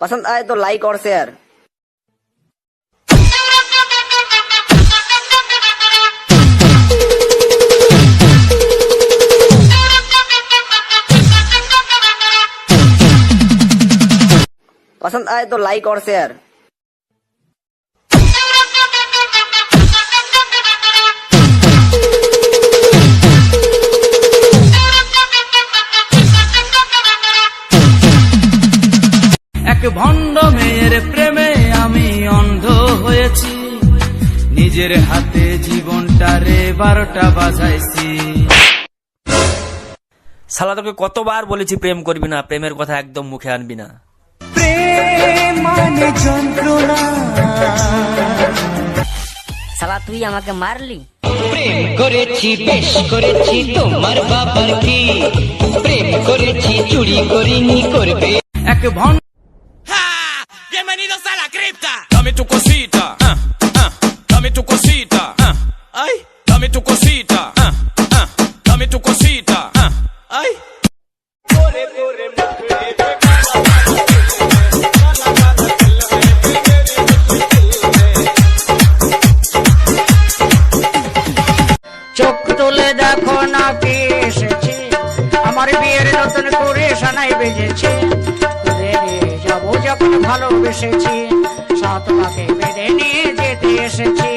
पसंद आए तो लाइक और शेयर। पसंद आए तो लाइक और शेयर। এক ভণ্ড মেয়ের প্রেমে আমি অন্ধ হয়েছি, নিজের হাতে জীবনটারে 12টা বাজাইছি। শালা তোকে কতবার বলেছি প্রেম করবি না, প্রেমের কথা একদম মুখে আনবি না। প্রেম মানে যন্ত্রণা। শালা তুই আমাকে মারলি। প্রেম করেছি বেশ করেছি তোমার বাবার কি, প্রেম করেছি চুরি করিনি করবে এক ভণ্ড। Bienvenidos a la cripta. Dame tu cosita, dame tu cosita, ay, dame tu cosita, dame tu cosita, ay. চোখ তুলে দেখো না কে এসেছে, আমার বিয়ের নতুন করে সানাই বেজেছে। যাবো যখন ভালোবেসেছি, সাত পাকে বেঁধে নিয়ে যেতে এসেছি।